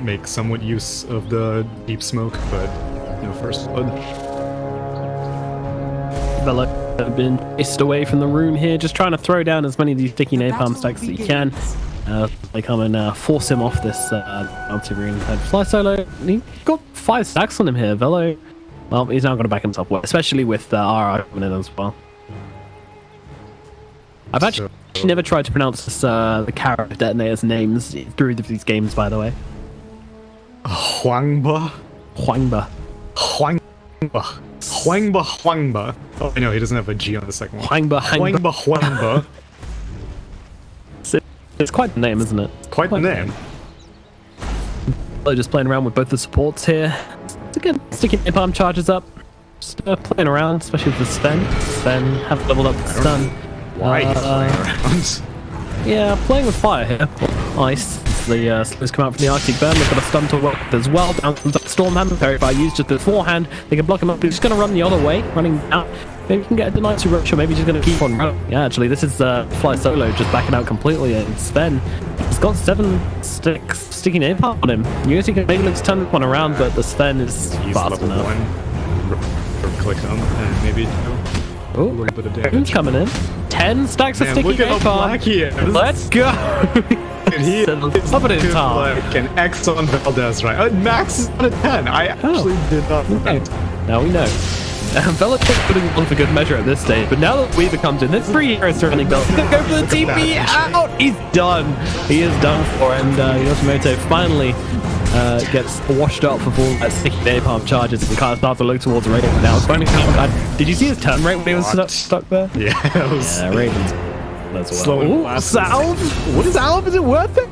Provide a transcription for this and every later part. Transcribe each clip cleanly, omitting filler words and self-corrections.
make somewhat use of the deep smoke, but no first blood. Velo have been chased away from the room here, just trying to throw down as many of these sticky napalm stacks that you can. They come and force him off this bouncy room. And Fly Solo, he got 5 stacks on him here. Velo, well, he's not going to back himself well, especially with RR coming in as well. I've actually never tried to pronounce this, the character detonators' names through these games, by the way. Huangba? Huangba. Huangba. Oh, I know, he doesn't have a G on the second one. Huangba. It's quite the name, isn't it? Quite the name. Just playing around with both the supports here. Again, sticking napalm charges up. Just playing around, especially with the Sven. Sven haven't leveled up the stun. Why he's playing around? Yeah, playing with fire here. Ice. The slows come out from the Arctic Burn. They've got a stun to work with as well. Down comes up Storm Hammer. Parry by used just beforehand. They can block him up. He's just going to run the other way, running out. Maybe he can get a denied to rush, or maybe he's just going to keep on running. Yeah, actually, this is Fly Solo just backing out completely. And Sven has got 7 sticky napalm on him. Unity can maybe look to turn one around, but the Sven is fast enough. Click on and maybe oh, a little bit of damage. Coming in. 10 stacks of sticky look at how napalm. black he is. Let's go. He is like an X on Valdez, right? Max is on a 10. I actually did not know that. Now we know. Belichick's putting on for good measure at this stage, but now that Weaver comes in, there's 3 heroes surrounding Belichick. He's gonna go for the TP out! He's done! He is done for, and Yoshimoto finally gets washed up for all that sticky napalm charges. He kind of starts to look towards Raven now. Did you see his turn rate when he was stuck there? Yeah, it was... Yeah, Raven's... That's slow. Ooh, Salve? What is Salve? Is it worth it?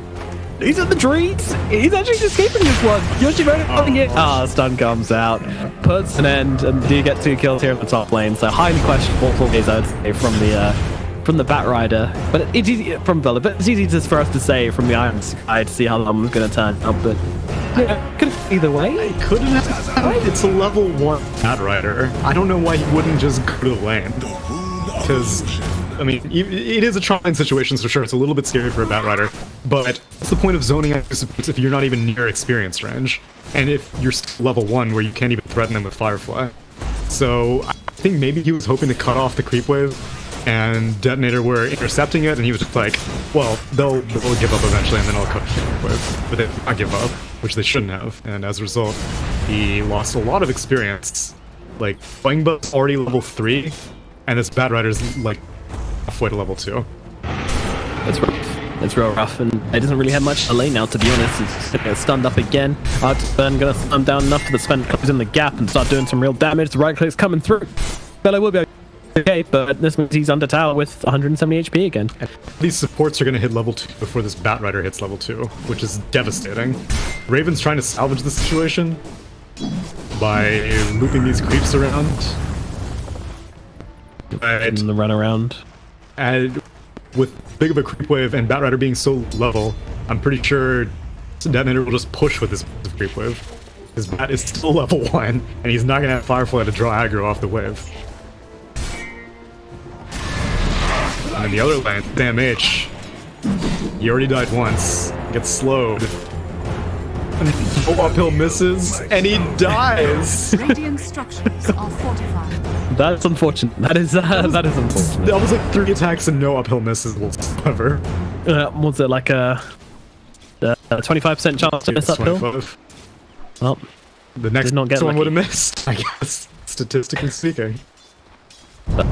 He's in the trees. He's actually escaping this one. Yoshimoto holding it. Stun comes out, puts an end, and do get 2 kills here in the top lane. So highly questionable plays, I would say, from the Batrider. But it's easy from Vela. But it's easy just for us to say from the Iron Sky to see how that one's going to turn out. But could either way. It couldn't have. It's a level 1 Batrider. I don't know why he wouldn't just go to the lane. Because, I mean, it is a trying situation, so sure, it's a little bit scary for a Batrider, but what's the point of zoning out if you're not even near experience range? And if you're still level 1 where you can't even threaten them with Firefly. So, I think maybe he was hoping to cut off the creep wave, and Detonator were intercepting it, and he was just like, well, they'll give up eventually, and then I'll cut the creep wave. But they did not give up, which they shouldn't have, and as a result, he lost a lot of experience. Like, Wangba's already level 3, and this Batrider's like halfway to level 2. It's rough. It's real rough, and it doesn't really have much to lane now, to be honest. It's going to get stunned up again. Artburn going to stun down enough for the Sven to close in the gap and start doing some real damage. The right click's coming through. Bello will be okay, but this means he's under tower with 170 HP again. These supports are going to hit level 2 before this Batrider hits level 2, which is devastating. Raven's trying to salvage the situation by looping these creeps around. And the run around. And with big of a creep wave and Batrider being so level, I'm pretty sure Detonator will just push with this creep wave. His Bat is still level 1, and he's not going to have Firefly to draw aggro off the wave. And in the other lane, damn H. He already died once, gets slowed. No uphill misses, and he dies! Radiant structures are fortified. That's unfortunate. That is unfortunate. That was like 3 attacks and no uphill misses whatsoever. Was it like a 25% chance to miss uphill? 25. Well, the next one would have missed, I guess, statistically speaking.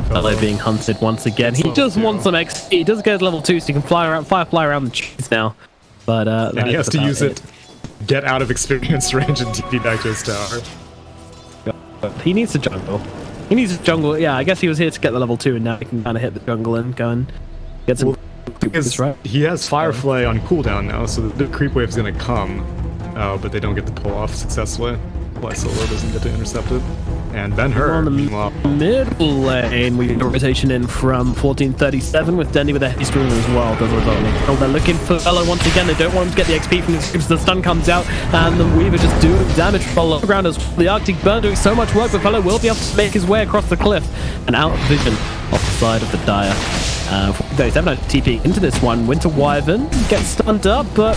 Fellow being hunted once again. He just wants some XP. He does get level 2, so he can fly around the trees now. But and he has to use it. Get out of experience range and TP back to his tower. He needs to jungle. He needs to jungle. Yeah, I guess he was here to get the level 2, and now he can kind of hit the jungle and go and get some. He has Firefly on cooldown now, so the creep wave's gonna come, but they don't get to pull off successfully. Fly Solo doesn't get to intercept it. And then her, meanwhile. Middle lane, we get a rotation in from 1437 with Dendy with a haste rune as well. They're looking for Fellow once again. They don't want him to get the XP from the creeps. The stun comes out, and the Weaver just doing damage from the low ground as the Arctic Burn doing so much work, but Fellow will be able to make his way across the cliff and out of vision off the side of the Dire. 37 TP into this one. Winter Wyvern gets stunned up, but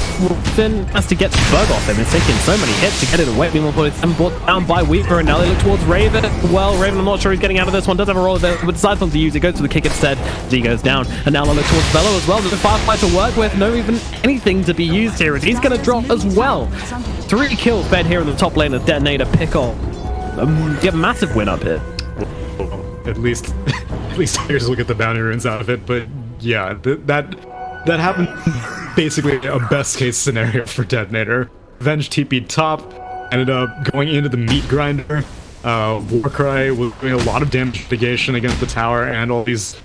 Finn has to get the bug off him. It's taking so many hits to get it away. Meanwhile, brought down by Weaver, and now they look towards Raven. Well, Raven, I'm not sure he's getting out of this one. Does have a roll there, but decides not to use it. Goes for the kick instead. Z goes down, and now they look towards Bello as well. There's a Firefly to work with. No even anything to be used here, as he's going to drop as well. 3 kills fed here in the top lane of Detonator. Pick on. Get a massive win up here. Well, at least players will get the bounty runes out of it, but yeah, that happened basically a best case scenario for Detonator. Venge TP top, ended up going into the meat grinder. Warcry was doing a lot of damage mitigation against the tower and all these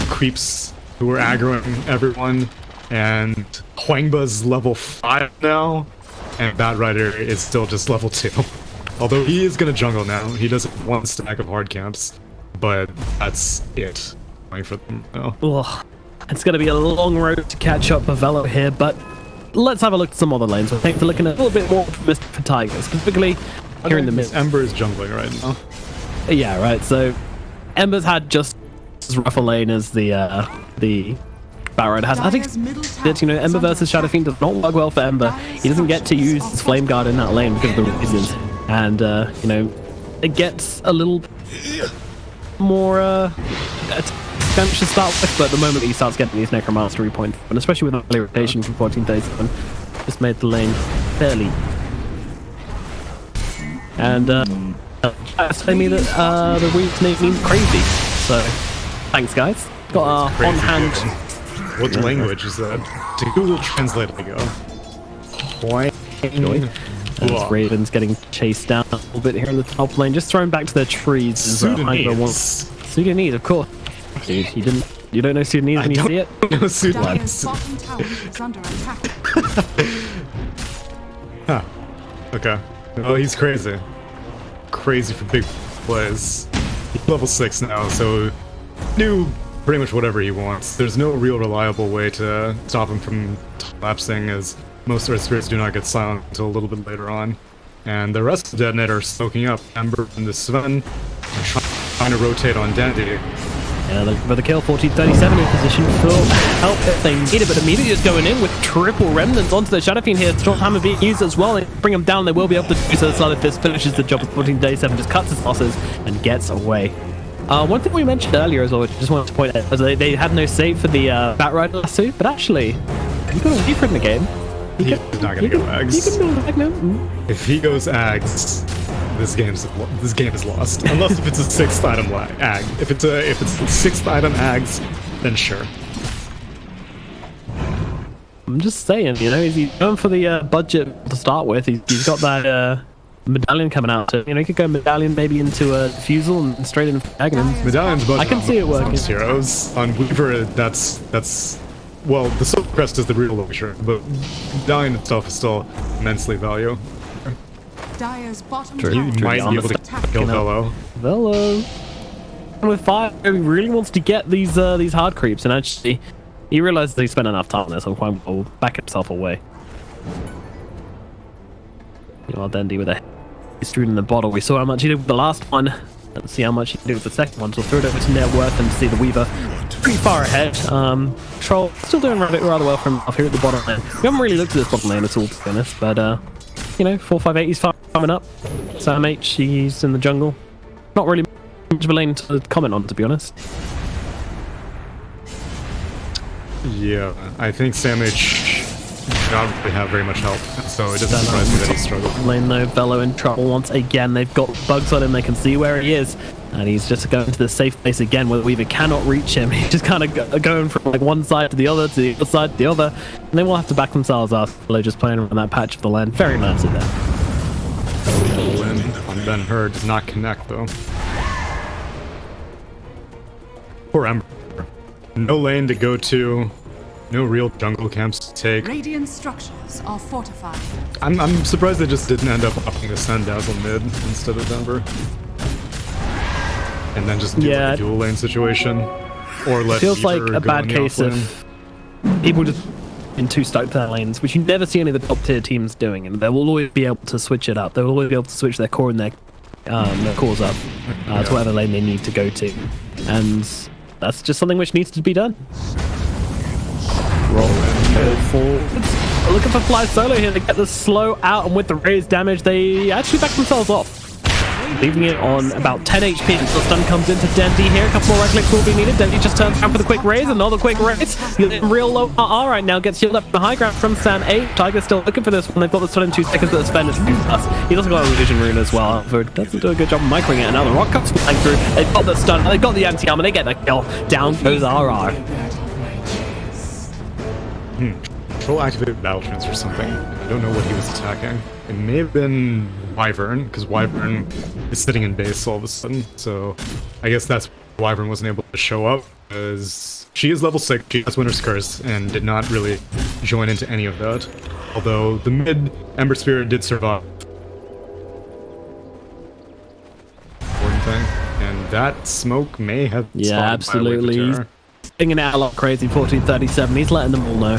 creeps who were aggroing everyone, and Huangba's level 5 now, and Batrider is still just level 2. Although he is gonna jungle now, he does have 1 stack of hard camps, but that's it. For them now. Ugh. It's gonna be a long road to catch up with Velo here, but let's have a look at some other lanes. I think we're looking at a little bit more for Tiger, specifically here in the mid. Ember is jungling right now. Yeah, right. So Ember's had just as rough a lane as the Barrett has. I think that, you know, Ember versus Shadow Fiend does not work well for Ember. He doesn't get to use his Flame Guard in that lane because of the reasons, and you know, it gets a little more damage to start with, but the moment he starts getting these Necromastery points, and especially with early rotation from 1437, just made the lane fairly. And telling me that the Weave's name means crazy. So thanks, guys. Got our on hand. What language is that? To Google Translate, I go. As Raven's getting chased down a little bit here in the top lane, just thrown back to their trees. Sudanese, of course. Dude, you don't know Sudanese when you see it? No Sudanese. Huh. Okay. Oh, he's crazy. Crazy for big plays. He's level 6 now, so do pretty much whatever he wants. There's no real reliable way to stop him from collapsing, as most Earth Spirits do not get silent until a little bit later on. And the rest of the Detonator are soaking up Ember and the Sven, trying to rotate on Dandy. Yeah, looking for the kill. 1437 in position for help if they need it, but immediately just going in with triple remnants onto the Shadow Fiend here. Stormhammer being used as well. They bring him down, they will be able to do so. Solid Fist finishes the job with 1437, just cuts his losses and gets away. One thing we mentioned earlier as well, which I just wanted to point out, was they had no save for the Batrider lasso, but actually, you got a Weaver in the game. He's not gonna go Ags. He can go Ag now. If he goes Ags, this game is lost. Unless if it's a 6th item Ag. If it's a 6th item Ags, then sure. I'm just saying, you know, he's going for the budget to start with. He's got that medallion coming out. So, you know, he could go medallion maybe into a Diffusal and straight into Aghanim. Medallion's budget. I can see it working. Heroes on Weaver, that's well, the Silver Crest is the real illusion, but Medallion itself is still immensely valuable. Dire's bottom He might be able to kill Velo. Velo. And with fire, he really wants to get these hard creeps, and actually, he realizes he spent enough time on this, so he'll back himself away. Meanwhile, Dandy with a history in the bottle. We saw how much he did with the last one. Let's see how much he can do with the second one. So we'll throw it over to net worth and see the Weaver pretty far ahead. Troll still doing rather well for himself here at the bottom lane. We haven't really looked at this bottom lane at all, to be honest, but you know, 458, he's farming up. Sam H, he's in the jungle. Not really much of a lane to comment on, to be honest. Yeah, I think Sam H does not really have very much help, so it doesn't surprise me that he's struggling. Lane though, Velo in trouble once again. They've got bugs on him, they can see where he is, and he's just going to the safe place again where Weaver cannot reach him. He's just kind of going from like one side to the other to the other side to the other, and they will have to back themselves up. Velo just playing around that patch of the land. Very nicely there. On Ben Hur does not connect though. Poor Ember. No lane to go to. No real jungle camps to take. Radiant structures are fortified. I'm surprised they just didn't end up opting to send Dazzle mid instead of Denver. And then just do like a dual lane situation. Or let feels Weaver like a go bad in the case off of people just in too stuck to their lanes, which you never see any of the top tier teams doing, and they will always be able to switch it up. They will always be able to switch their core and their cores up to whatever lane they need to go to. And that's just something which needs to be done. Roll and go forwards. Looking for Fly Solo here to get the slow out, and with the raised damage, they actually back themselves off, leaving it on about 10 HP. So stun comes into Dendy here. A couple more right clicks will be needed. Dendy just turns around for the quick raise. Another quick raise. He's real low RR right now. Gets healed up from the high ground from San 8. Tiger's still looking for this one. They've got the stun in 2 seconds, but the spend is plus. He's also got a illusion rune as well. However, doesn't do a good job of microing it. And now the rock comes flying through. They've got the stun. They've got the anti-armor. They get the kill. Down goes RR. Troll activated battle trance or something. I don't know what he was attacking. It may have been Wyvern, because Wyvern is sitting in base all of a sudden. So I guess that's why Wyvern wasn't able to show up, because she is level 6, she has Winter's Curse, and did not really join into any of that. Although the mid Ember Spirit did survive. Important thing. And that smoke may have Absolutely. Thinking out a lot crazy. 1437. He's letting them all know.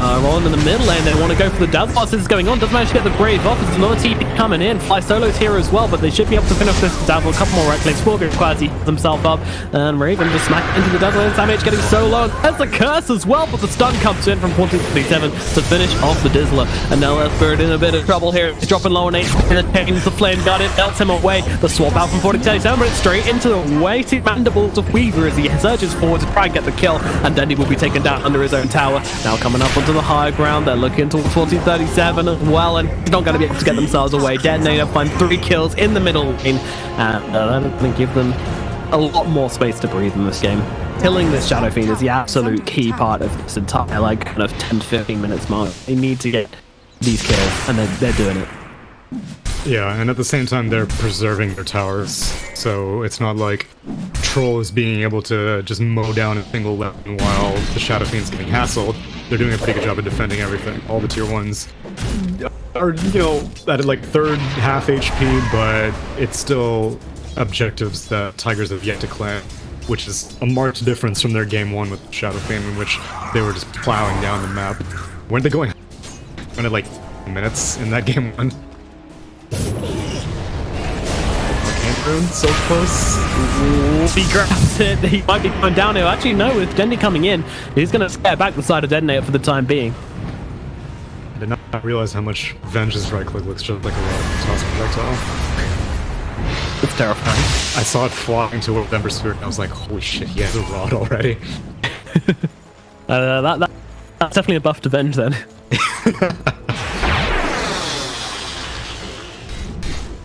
Rolling in the middle lane, they want to go for the Dazzle. Whilst this is going on, does manage to get the Brave off. There's another TP coming in. Fly Solo's here as well, but they should be able to finish this Dazzle. A couple more right clicks will go required. He heals himself up, and Raven just smacked into the Dazzle, and Sam H getting so low. There's the curse as well, but the stun comes in from 1437 to finish off the Dizzler. And now that's Bird in a bit of trouble here. He's dropping low on HP, and then the Flame Guardian melts him away. The swap out from 1437, but it's straight into the weighty mandibles of Weaver as he surges forward to try and get the kill, and Dendy will be taken down under his own tower. Now coming up onto the high ground, they're looking towards 1437 as well, and he's not going to be able to get themselves away. Detonator find 3 kills in the middle lane, and that's going to give them a lot more space to breathe in this game. Killing this Shadow Fiend is the absolute key part of this entire like kind of 10 to 15 minutes mark. They need to get these kills, and they're doing it. Yeah, and at the same time, they're preserving their towers, so it's not like Troll is being able to just mow down a single weapon while the Shadow Fiend's getting hassled. They're doing a pretty good job of defending everything. All the tier 1s are, you know, at like third half HP, but it's still objectives that Tigers have yet to claim, which is a marked difference from their game 1 with Shadow Fiend, in which they were just plowing down the map. Weren't they going at like minutes in that game 1? So close. He grabs it. He might be going down here. Actually, no, with Dendy coming in, he's going to scare back the side of Detonator for the time being. I did not realize how much Venge's right click looks just like a toss projectile. It's terrifying. I saw it flying toward Ember Spirit, and I was like, holy shit, he has a rod already. That's definitely a buff to Venge then.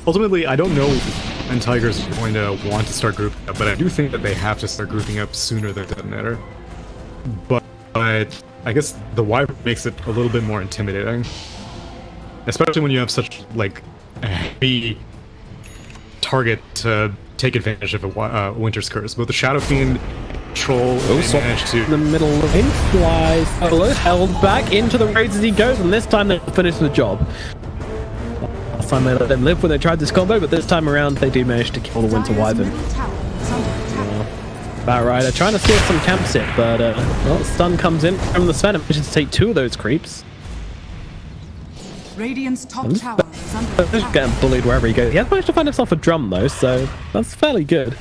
Ultimately, I don't know when Tigers are going to want to start grouping up, but I do think that they have to start grouping up sooner than Detonator. But I guess the Wyvern makes it a little bit more intimidating. Especially when you have such, like, a heavy target to take advantage of a Winter's Curse. Both the Shadow Fiend, Troll, they managed to... The middle lane flies solo, held back into the raids as he goes, and this time they'll finish the job. Last time they let them live when they tried this combo, but this time around they do manage to kill the Winter Wyvern. Bat Rider trying to steal some camps here, but well, stun comes in from the Sven and manages to take 2 of those creeps. Radiant's top tower is under He's attack. getting bullied wherever he goes. He has managed to find himself a drum though, so that's fairly good.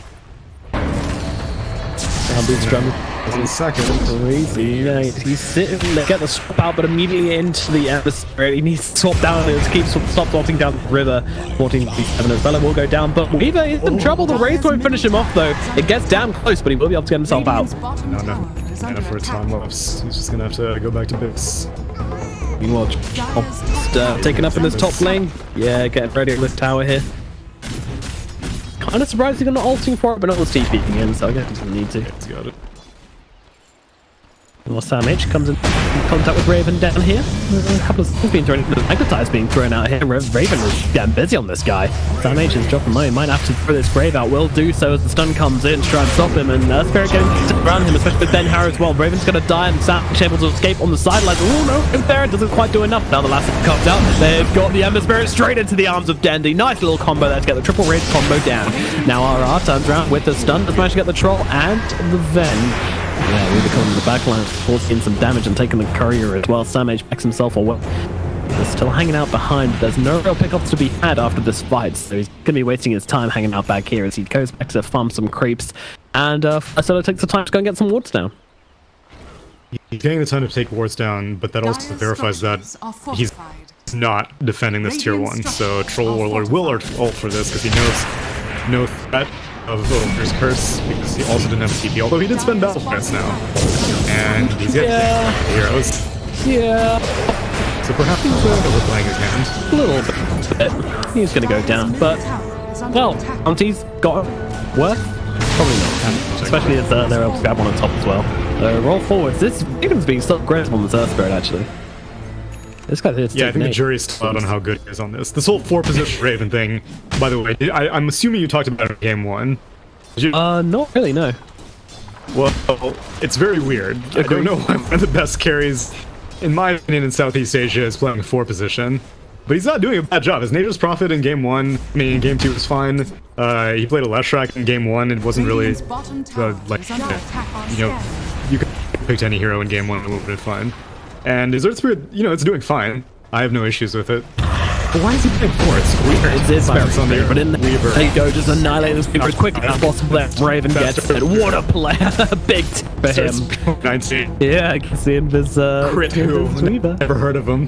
This drum 1 second. crazy. Yeah, he's sitting there, get the swap out, but immediately into the atmosphere. He needs to swap down and keep stop swapping down the river. 1437 as Bella will go down, but Weaver is in trouble. The Wraith won't finish him off though. It gets damn close, but he will be able to get himself out. Radiant's bottom No. tower is And under for a attack. time lapse, he's just gonna have to go back to base. Meanwhile, just taken up in this top lane. Yeah, getting ready at this tower here. Kind of surprised he's gonna ulting for it, but not with TPing in, so I guess he doesn't need to. He's got it. Well, Sam H comes in contact with Raven down here. A couple of things being thrown, the Magnetize being thrown out here. Raven is getting busy on this guy. Sam H is dropping low. He might have to throw this Brave out. Will do so as the stun comes in to try and stop him. And Spirit getting around him, especially with Ben Harrow as well. Raven's going to die and Sam H able to escape on the sidelines. Oh no, Baron doesn't quite do enough. Now the last comes out. They've got the Ember Spirit straight into the arms of Dendy. Nice little combo there to get the triple raid combo down. Now RR turns around with the stun. Does manage to get the Troll and the Ven. Yeah, really coming to the backline, forcing some damage and taking the courier as well. Sam H backs himself away. They're still hanging out behind. There's no real pickups to be had after this fight, so he's going to be wasting his time hanging out back here as he goes back to farm some creeps. And Solo takes the time to go and get some wards down. He's taking the time to take wards down, but that also verifies that he's not defending this tier 1. So Troll Warlord will ult for this because he knows no threat of Over's Curse because he also didn't have a TP, although he did spend Battle Press now. And he's getting heroes. Yeah. So perhaps he's overplaying his hand. A little bit. He's going to go down, but, well, Auntie's got worth? Probably not. Especially as they're able to grab one on top as well. Roll forwards. This Raven's being so aggressive on this Earth Spirit, actually. This guy's here to I think the jury's still out on how good he is on this. This whole 4-position Raven thing, by the way, I'm assuming you talked about it in game 1. Not really, no. Well, it's very weird. I don't know why one of the best carries, in my opinion, in Southeast Asia is playing 4-position. But he's not doing a bad job. His Nature's Prophet in game 1, I mean, in game 2 was fine. He played a Leshrac in game 1. It wasn't really, like, you know, you could pick any hero in game 1 and it would have been fine. And his Earth Spirit, you know, it's doing fine. I have no issues with it. But why is he playing 4? It's weird. It's very weird, but in there you go, just annihilate this Weaver as quickly as possible. That Raven gets it. What a player. Big tip for him. 19. Yeah, I can see him as Crit who? Never heard of him.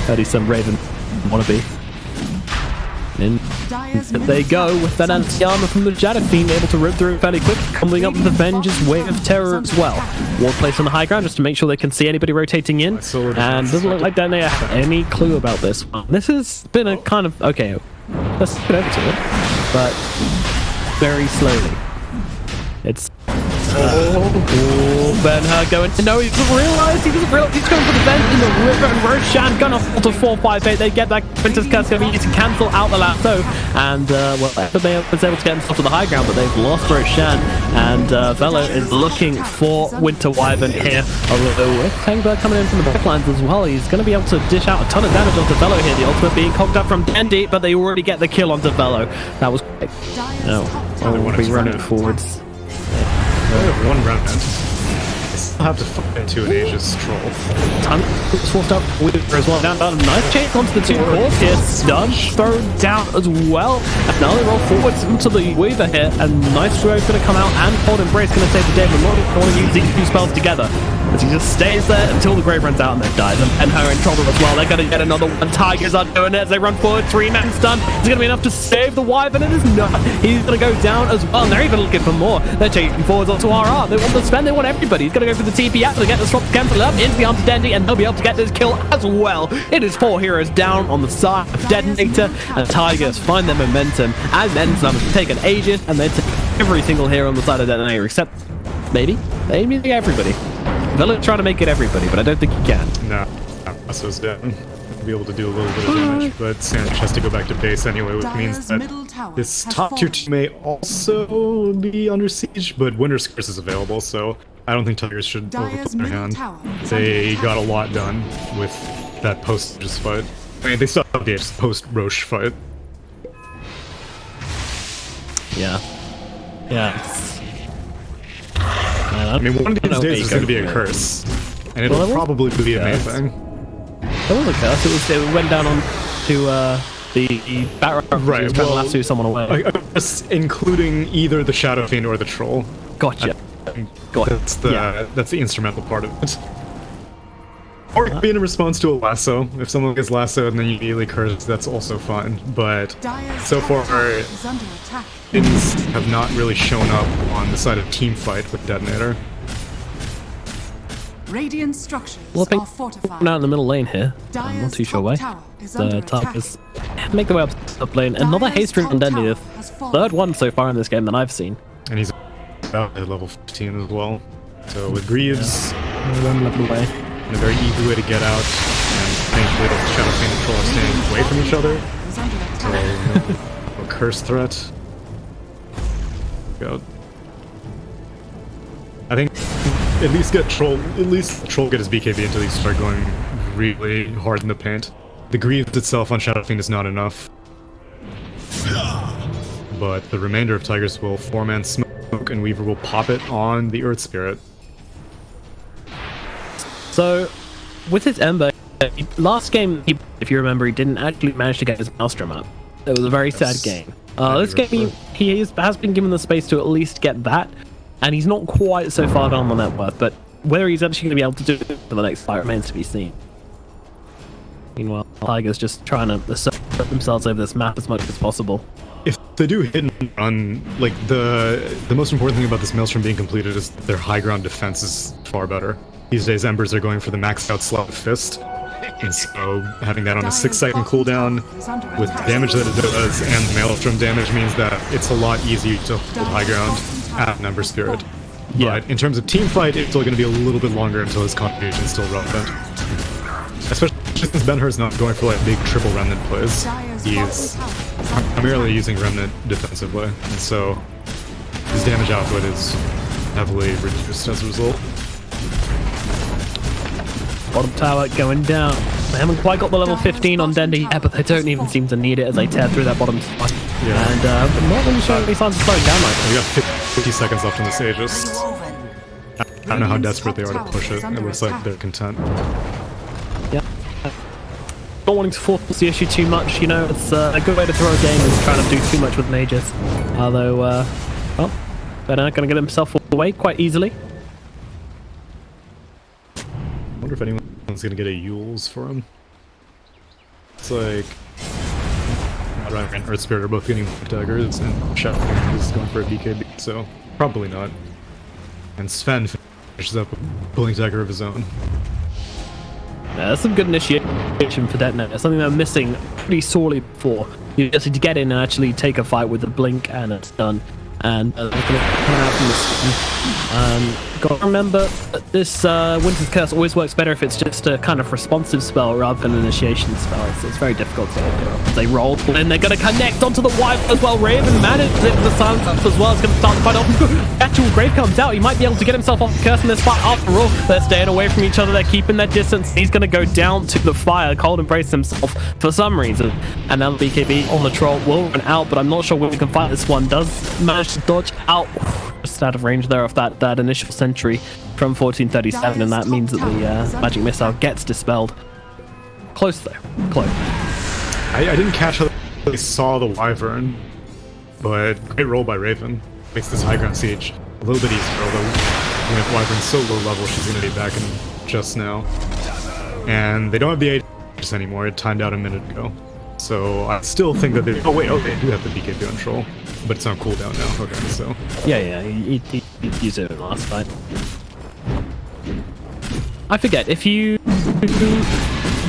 Heard he's some Raven wannabe. In they go with that anti-armor from the Shadow Fiend, able to rip through it fairly quick, coming up with the Vengeance Wave of Terror as well. Ward placed on the high ground just to make sure they can see anybody rotating in, and doesn't look like they have any clue about this. This has been a kind of, okay, let's get over to it, but very slowly. It's Ben-Hur going, no, he doesn't realize he's going for the vent in the river, and Roshan gonna fall to 4-5-8. They get that Princess Curse going to be used to cancel out the lasso, and well, they was able to get himself to the high ground, but they've lost Roshan, and Velo is looking for Winter Wyvern here, although with Tangbird coming in from the backlines as well, he's going to be able to dish out a ton of damage onto Velo here, the ultimate being cocked up from Dendy, but they already get the kill onto Velo. That was quick. No, we'll be running forwards. One round. I'll have to fight into an Aegis Troll. Ton forced up with as well. Down, nice chase onto the 2 cores here. Stun thrown down as well. And now they roll forwards into the Weaver here. And nice throw is going to come out, and Cold Embrace going to save the day. But not want to use these 2 spells together, as he just stays there until the Grave runs out and then dies. And her in trouble as well. They're going to get another one. Tigers are doing it as they run forward. 3-man stun. It's going to be enough to save the Wyvern. It is not. He's going to go down as well. And they're even looking for more. They're chasing forwards onto RR. They want the spend. They want everybody. He's going to go for the TP out to get the swap to cancel up into the arms of Dendy, and they'll be able to get this kill as well. It is 4 heroes down on the side of Detonator, and Tigers find their momentum, and then some take an Aegis, and they take every single hero on the side of Detonator, except maybe everybody. Velo trying to make it everybody, but I don't think he can. No, Lasso's dead. He'll be able to do a little bit of damage, but Sandwich has to go back to base anyway, which means that this top tier team may also be under siege, but Winter's Curse is available, so I don't think Tigers should overplay their hand. They got a lot done with that post-Aegis fight. I mean, they still have the post-Roche fight. Yeah. I mean, one of these days is going to be a curse, and it'll probably be amazing. There was a curse. It went down on to the Barrow. Right, was trying to lasso someone away. I guess including either the Shadow Fiend or the Troll. Gotcha. That's the instrumental part of it. Or it could be in response to a lasso. If someone gets lassoed and then you immediately curse, that's also fine. But so far, things have not really shown up on the side of team fight with Detonator. Radiant structures are fortified. Out in the middle lane here. I'm not too sure why. The Tigers make their way up the top lane. Another haste ring on Dendy, the 3rd one so far in this game that I've seen. And he's about at level 15 as well. So with Greaves, one level away. And a very easy way to get out, and thankfully the Shadow Fiend and Troll are staying away from each other. So, a curse threat. Go. I think at least Troll get his BKB until he start going really hard in the paint. The Greaves itself on Shadow Fiend is not enough. But the remainder of Tigers will 4-man smoke, and Weaver will pop it on the Earth Spirit. So, with his Ember, last game, if you remember, he didn't actually manage to get his Maelstrom up. It was a very sad game. This game, has been given the space to at least get that, and he's not quite so far down on net worth, but whether he's actually going to be able to do it for the next fight remains to be seen. Meanwhile, Tiger's just trying to assert themselves over this map as much as possible. If they do hit and run, like the most important thing about this Maelstrom being completed is their high ground defense is far better. These days, Embers are going for the maxed out Slap Fist, and so having that on a 6-second cooldown with the damage that it does and the Maelstrom damage means that it's a lot easier to hold high ground at an Ember Spirit. Yeah. But in terms of team fight, it's still going to be a little bit longer until his contribution is still relevant. Especially since Ben-Hur's not going for like big triple remnant plays. He's primarily using remnant defensively, and so his damage output is heavily reduced as a result. Bottom tower going down. They haven't quite got the level 15 on Dender yet, but they don't even seem to need it as they tear through that bottom spot. Yeah. And not really showing any signs of slowing down like We got 50 seconds left in this Aegis. I don't know how desperate they are to push it. It looks like they're content. Yeah. Not wanting to force the issue too much, you know, it's a good way to throw a game is trying to do too much with mages. Although, well, Benner gonna get himself away quite easily. I wonder if anyone's gonna get a Yules for him. It's like Ryan and Earth Spirit are both getting daggers, and Shadow is going for a BKB, so probably not. And Sven finishes up with a Blink Dagger of his own. Yeah, that's some good initiation for Detonator. Something they're missing pretty sorely before. You just need to get in and actually take a fight with the blink, and it's done. And they're going to come out from this. Gotta remember that this Winter's Curse always works better if it's just a kind of responsive spell rather than an initiation spell. So it's very difficult to do. They roll, and they're going to connect onto the wipe as well. Raven manages it with the silence up as well. It's going to start the fight off. Actual Grave comes out. He might be able to get himself off the curse in this fight after all. They're staying away from each other. They're keeping their distance. He's going to go down to the fire. Cold Embrace himself for some reason. And now the BKB on the troll will run out, but I'm not sure when we can fight this one. Does manage to dodge out. Just out of range there of that initial sentry from 1437, and that means that the magic missile gets dispelled. Close though, close. I didn't catch how they saw the Wyvern, but great roll by Raven. Makes this high ground siege a little bit easier, although with Wyvern so low level, she's going to be back in just now. And they don't have the Aegis anymore, it timed out a minute ago. So I still think that they... Oh wait, they do have the BKB on troll. But it's on cooldown now, okay, so... Yeah, he used it in the last fight. I forget, if you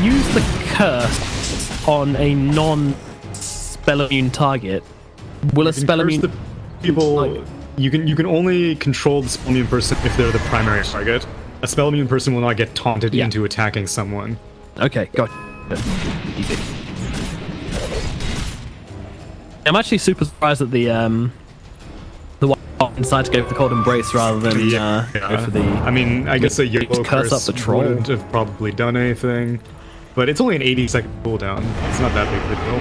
use the curse on a non-spell immune target, will a spell immune... the people... You can only control the spell immune person if they're the primary target. A spell immune person will not get taunted into attacking someone. Okay, got it. Easy. I'm actually super surprised that the one decided to go for the Cold Embrace rather than go for the... I mean, I guess a yellow curse up the troll wouldn't have probably done anything, but it's only an 80-second cooldown. It's not that big of a deal.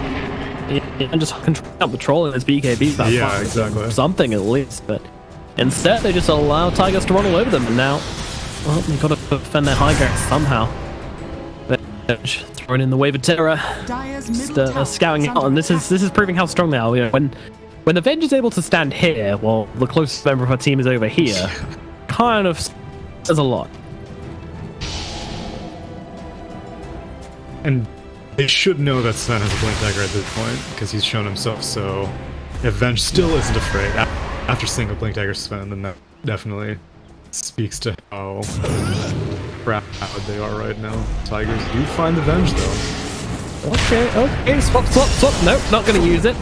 Yeah, and just control up the troll and his BKB. Yeah, exactly. Something at least, but instead they just allow Tigers to run all over them, and now, well, they've got to defend their high ground somehow. Throwing in the Wave of Terror, just scouting out, and this is proving how strong they are. You know, when the Venge is able to stand here, while the closest member of our team is over here, kind of says a lot. And they should know that Sven has a Blink Dagger at this point, because he's shown himself, so if Venge still isn't afraid after seeing a Blink Dagger Sven, then that definitely speaks to how proud they are right now. Tigers do find the Venge, though. Okay, swap. Nope, not going to use it.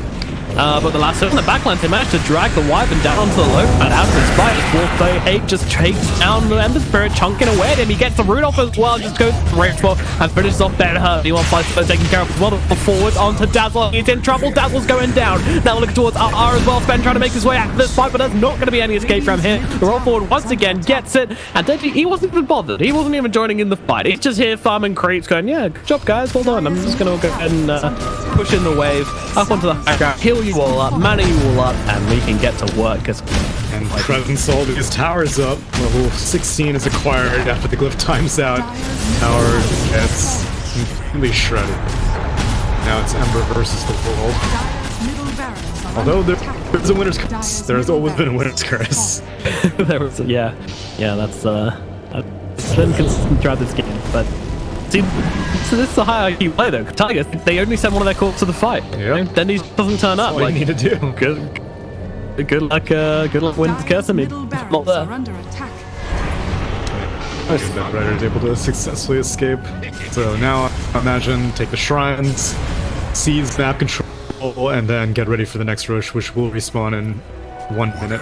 But the last in the backline, they managed to drag the Wyvern down onto the low and out of his fight. Wolfo Hate just takes down the Ember Spirit, chunking away at him. He gets the root off as well, just goes range well and finishes off Ben-Hur. He wants to taken care of as well. Forward onto Dazzle. He's in trouble. Dazzle's going down. Now looking towards RR as well. Sven trying to make his way out of this fight, but there's not going to be any escape from here. The roll forward once again gets it, and Deji, he wasn't even bothered. He wasn't even joining in the fight. He's just here farming creeps, going, yeah, good job, guys. Hold on. I'm just going to go ahead and push in the wave up onto the high ground, heal you all up, mana you all up, and we can get to work. And Crescent Soul, his tower's up. Level 16 is acquired after the glyph times out. Tower gets completely shredded. Now it's Ember versus the world. Although there's a winner's curse. There's always been a winner's curse. There was, yeah, that's it's been consistent throughout this game. But see, so this is a high IQ play though. Tigers, they only send one of their corps to the fight. Yeah. Then he doesn't turn up. All Like you need to do. good luck winning curse. I mean, Middle not barracks are there. under attack. That Rider is able to successfully escape. So now, imagine, take the shrines, seize map control, and then get ready for the next rush, which will respawn in 1 minute.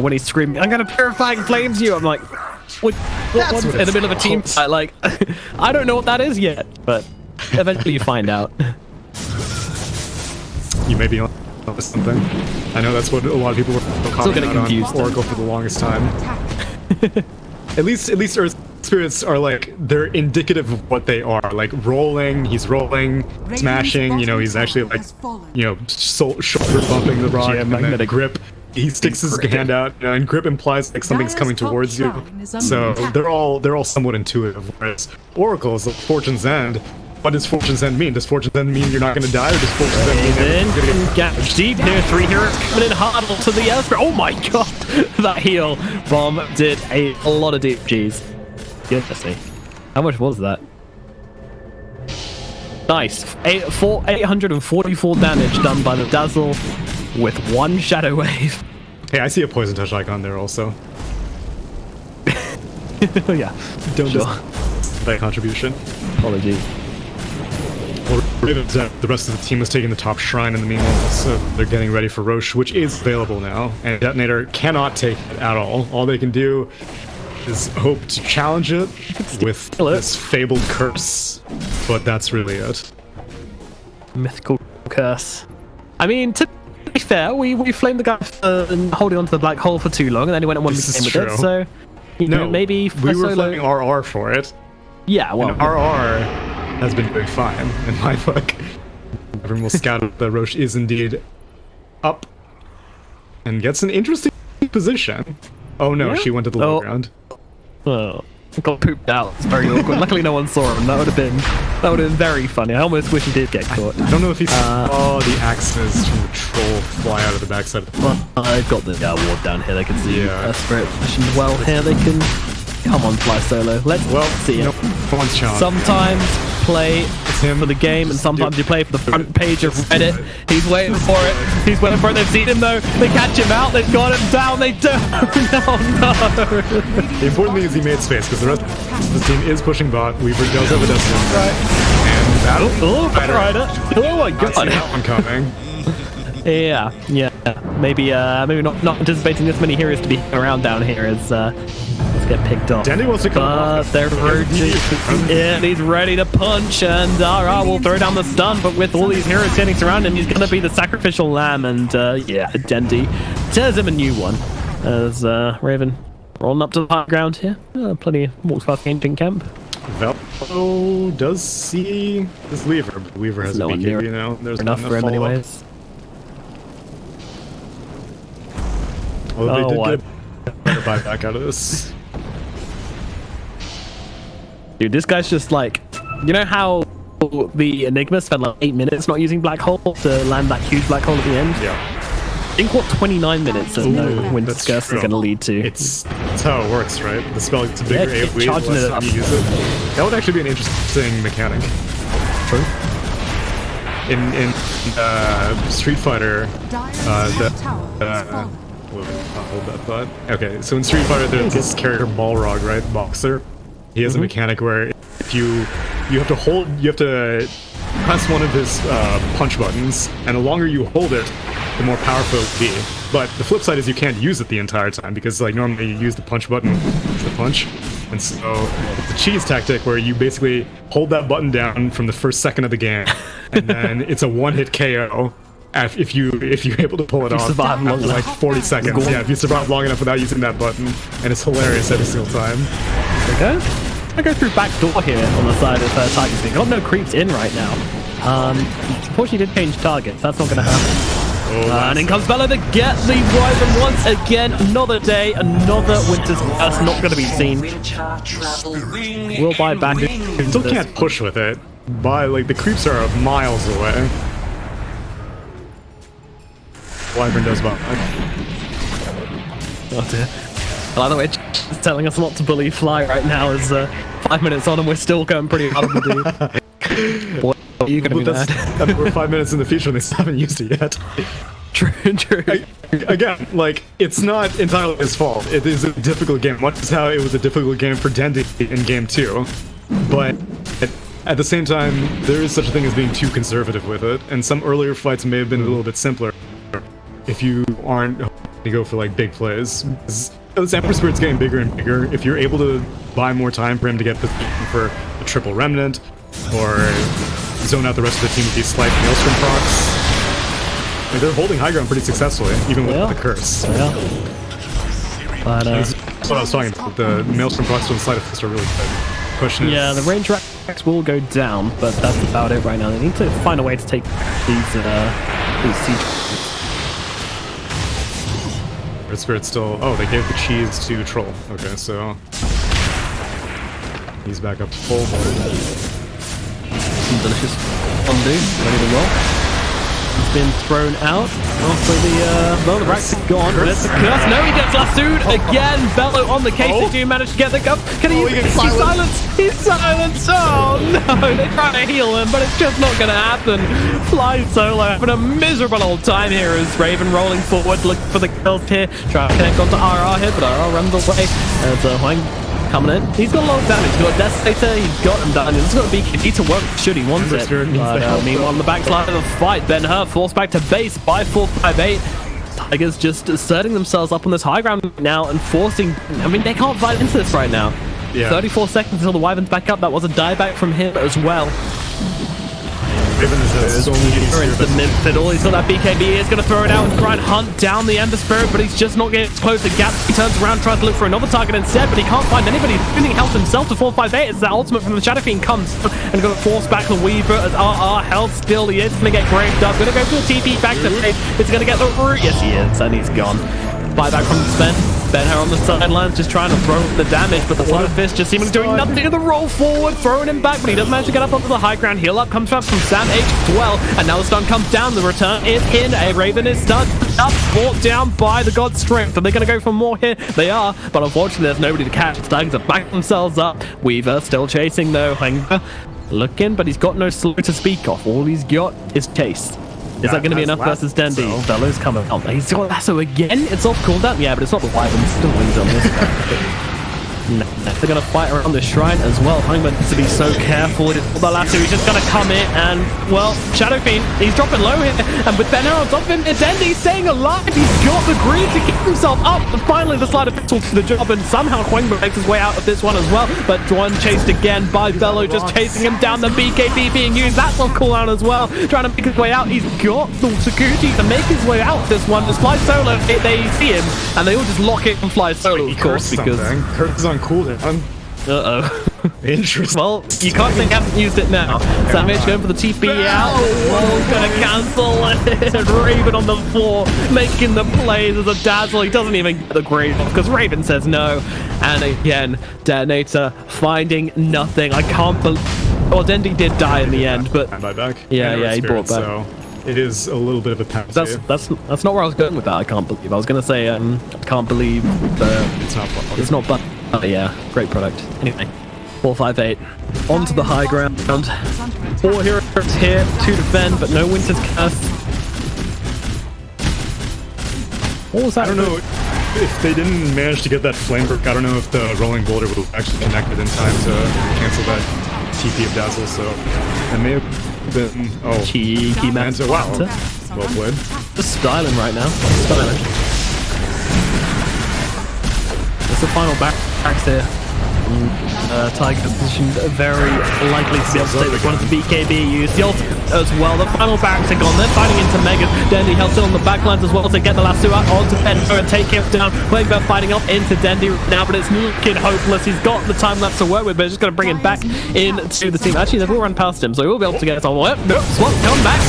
When he's screaming, "I'm gonna purifying flames you!" I'm like, what's what in the it's middle of a team called. fight? Like, I don't know what that is yet, but eventually you find out. You may be on something. I know that's what a lot of people were commenting getting out confused. on Oracle for the longest time. At least Earth spirits are like, they're indicative of what they are. Like rolling, he's rolling, smashing. You know, he's actually like, you know, shoulder bumping the rock, Yeah, and then magnetic grip. He sticks his hand out, and grip implies like something's coming towards you. So they're all somewhat intuitive. Whereas Oracle is like Fortune's End. What does Fortune's End mean? Does Fortune's End mean you're not going to die, or does Fortune's End mean Then you're going to get deep near 3 heroes coming in hard to the Esper. Oh my god, that heal bomb did a lot of deep G's. Goodness me, how much was that? Nice, 844 damage done by the Dazzle with 1 Shadow Wave. Hey, I see a Poison Touch icon there also. Yeah, don't Just do. that contribution. Apologies. Well, the rest of the team is taking the top shrine in the meanwhile, so they're getting ready for Roche, which is available now, and Detonator cannot take it at all. All they can do is hope to challenge it with this fabled curse, but that's really it. Mythical curse. I mean, to be fair, we flamed the guy for holding onto the black hole for too long, and then he went and won the This game is with it. true. So, you know, maybe we were solo. flaming RR for it. Yeah, well, And RR has been doing fine in my book. Everyone will scout out that Roche is indeed up and gets an interesting position. Oh no, Yeah? she went to the low ground. oh, got pooped out. It's very awkward. Luckily, no one saw him. That would have been very funny. I almost wish he did get caught. I don't know if he saw the axes from the troll fly out of the backside of the Well, I've got the ward down here. They can see Yeah. Spirit positioned well here. They can come on, fly solo. Let's see it. no one's challenge. Sometimes play him. for the game, and sometimes you play for the front page of Reddit. He's waiting for it. He's waiting for it. They've seen him though. They catch him out. They've got him down. They don't. Oh no. The important thing is he made space, because the rest of the team is pushing bot. Weaver does have a destiny. Right. And battle. Oh, Rider. Oh my Not seen god. that one coming. Yeah. Maybe not anticipating this many heroes to be around down here as let's get picked off. Dandy wants to come off. They're yeah, he's ready to punch, and RR will throw down the stun, but with all these heroes getting surrounded him, he's gonna be the sacrificial lamb, and yeah, Dendy tears him a new one as Raven rolling up to the high ground here. Plenty walks past Ancient Camp. Velpo does see this Weaver, but Weaver has no a one near BKB now. There's enough for him follow-up. anyways. Although they Oh, did get a better buyback out of this. Dude, this guy's just like, you know how the Enigma spent like 8 minutes not using black hole to land that huge black hole at the end? Yeah. Think what 29 minutes of no wind That's disgust true. is going to lead to. That's how it works, right? The spell gets a bigger Yeah, AoE, charging less it time up. you use it. That would actually be an interesting mechanic. True. In Street Fighter, hold that thought. Okay, so in Street Fighter, there's this character Balrog, right? Boxer. He has a mechanic where if you have to press one of his punch buttons, and the longer you hold it, the more powerful it will be. But the flip side is you can't use it the entire time, because like normally you use the punch button with the punch. And so it's a cheese tactic where you basically hold that button down from the first second of the game, and then it's a one-hit KO if you're able to pull it off survive long after like 40 seconds. Yeah, if you survive long enough without using that button, and it's hilarious every single time. There we go. I go through back door here on the side of Tiger's Peak. I got no creeps in right now. Unfortunately, did change targets. That's not going to happen. And in comes Bella to get the Wyvern once again. Another day, another Winter's Curse not going to be seen. We'll buy back. Still can't push with it. Like the creeps are miles away. Wyvern does buy. Oh dear. By the way, it's telling us not to bully Fly right now. Is 5 minutes on and we're still going pretty hard on the dude. Boy, are you gonna be mad? I mean, we're 5 minutes in the future and they still haven't used it yet. True. Again, like, it's not entirely his fault. It is a difficult game, much as how it was a difficult game for Dendi in Game 2. But at the same time, there is such a thing as being too conservative with it, and some earlier fights may have been a little bit simpler if you aren't to go for, like, big plays. This Emperor Spirit's getting bigger and bigger. If you're able to buy more time for him to get positioned for a triple remnant, or zone out the rest of the team with these slight Maelstrom procs, like, they're holding high ground pretty successfully, even with the curse. Yeah. But, that's what I was talking about. The Maelstrom procs on the side effects are really good. Question yeah, is, the range racks will go down, but that's about it right now. They need to find a way to take these siege. Red Spirit's still... Oh, they gave the cheese to Troll. Okay, so... he's back up to full. Some delicious fondue, ready to roll. He's been thrown out after the racks is gone, but it's a curse. No, he gets lassoed again. Bello on the case. They do manage to get the cup. Can he use it? He's silenced. He's silenced. Oh no, they're trying to heal him, but it's just not going to happen. Fly Solo having a miserable old time here as Raven rolling forward, looking for the kills here. Trying to connect onto RR here, but RR runs away. As Huang coming in. He's got a lot of damage. He's got a Decimator, he's got him done. He's got a BKB to work should he wants it. But meanwhile, on the backside of the fight, Ben-Hur forced back to base by 458. Tigers just asserting themselves up on this high ground now and forcing... I mean, they can't fight into this right now. Yeah. 34 seconds until the Wyvern's back up. That was a dieback from him as well. Raven is the mid-fiddle. He's got that BKB. He's going to throw it out and try and hunt down the Ember Spirit, but he's just not getting close to Gap. He turns around, tries to look for another target instead, but he can't find anybody. He's doing health himself to 458 as that ultimate from the Shadow Fiend comes and going to force back the Weaver as RR held still. He is going to get graved up. Going to go for the TP back to base. It's going to get the root. Yes, he is, and he's gone. Buyback from Sven. Ben-Hur on the sidelines just trying to throw the damage, but the Flight of Fist just seemingly doing nothing to the roll forward, throwing him back, but he doesn't manage to get up onto the high ground. Heal up comes up from Sam H as well, and now the stun comes down. The return is in. A Raven is stunned up, brought down by the God's Strength. Are they going to go for more here? They are, but unfortunately there's nobody to catch. The Tigers have backed themselves up. Weaver still chasing though. Hanger looking, but he's got no slow to speak of. All he's got is chase. Is that going to be enough versus Dendi? Bellows coming out. He's got lasso again. It's off cooldown. Yeah, but it's not the Wyvern. Still wins on this. No, they're going to fight around the shrine as well. Hangman needs to be so careful. The lasso, he's just going to come in and, well, Shadow Fiend, he's dropping low here. And with Ben-Hur on top of him, Dendi staying alive. He's got the greed to keep himself up. And finally, the Slider Pixel to the job. And somehow Huangba makes his way out of this one as well. But one chased again by Bello, just chasing him down. The BKB being used. That's on cooldown as well. Trying to make his way out. He's got the security to make his way out of this one. Just Fly Solo, they see him. And they all just lock it and Fly Solo, of course. Because Curse on cooldown. Uh-oh. Interesting. Well, you can't say he hasn't used it now. Savage going for the TP out. Wall's gonna cancel it. Raven on the floor, making the plays as a dazzle. He doesn't even get the grade because Raven says no. And again, Detonator finding nothing. I can't believe... Well, Dendi did die in the end, but... Buyback. Yeah, he brought back. So it is a little bit of a penalty. That's not where I was going with that. I can't believe. I was going to say, I can't believe it's not. It's not, but yeah, great product. Anyway, 458 onto the high ground. 4 heroes here to defend, but no Winter's Curse. What was that? I don't know if they didn't manage to get that flame break. I don't know if the rolling boulder will actually connect it in time to cancel that TP of Dazzle. So that may have been cheeky man. Wow, well played. Just styling right now. Styling. It's the final back here. Tiger's positioned very likely to be able to take this one as the BKB used. The ult as well. The final barracks are gone. They're fighting into Megas. Dendy held still on the backlines as well to get the last two out onto Endo and take him down. Quakebear fighting up into Dendy now, but it's looking hopeless. He's got the time lapse to work with, but it's just going to bring him back into the team. Actually, they've all run past him, so he will be able to get us on. Nope, Swap come back.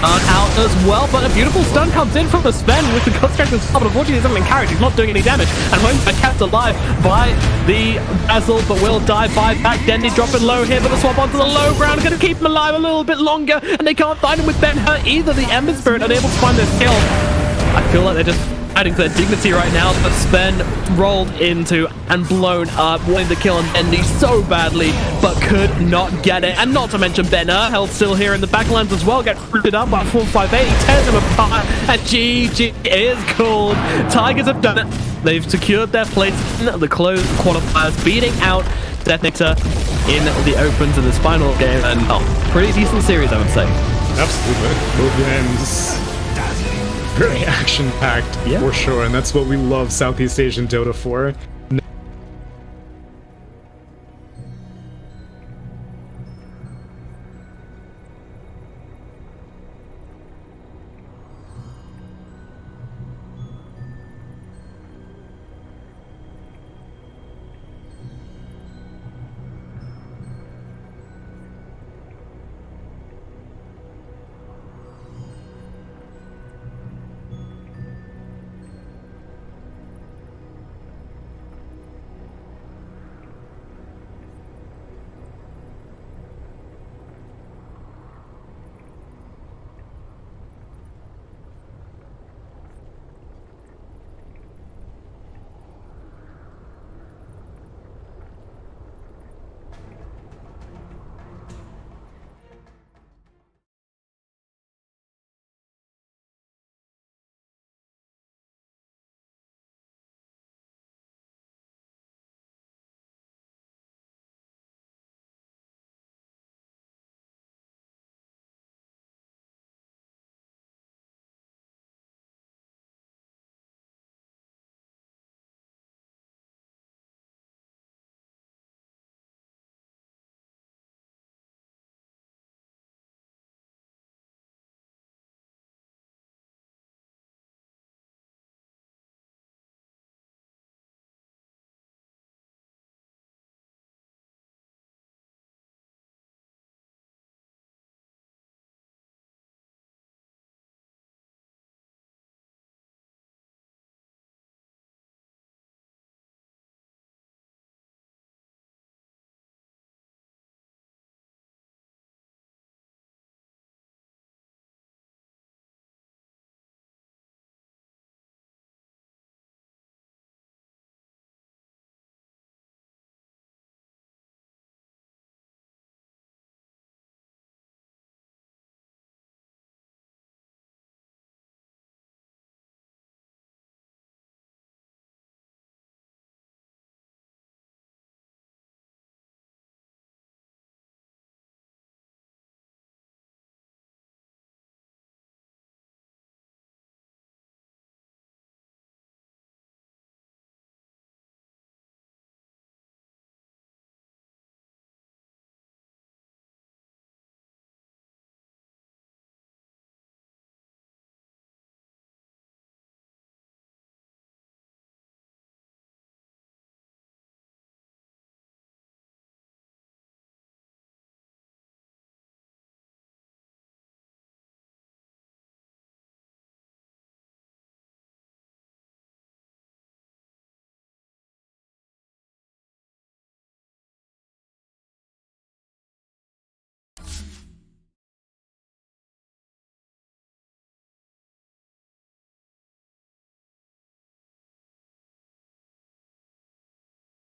Out as well, but a beautiful stun comes in from the Sven with the constructive stop, but unfortunately he doesn't encourage, he's not doing any damage, and Quakebear kept alive by the Basil, but will die by back. Dendy dropping low here, but the swap onto the low ground, going to keep him alive a little bit longer, and they can't find him with Ben Hurt either. The Ember Spirit unable to find this kill. I feel like they're just fighting for their dignity right now, but Sven rolled into and blown up, wanting to kill Dendy so badly, but could not get it. And not to mention Ben Hurt held still here in the backlines as well, get rooted up by 458, he tears him apart, and GG is called. Tigers have done it. They've secured their place in the closed qualifiers, beating out Detonator in the opens in this final game, and pretty decent series, I would say. Absolutely. Both ends. Very action-packed, for sure, and that's what we love Southeast Asian Dota for.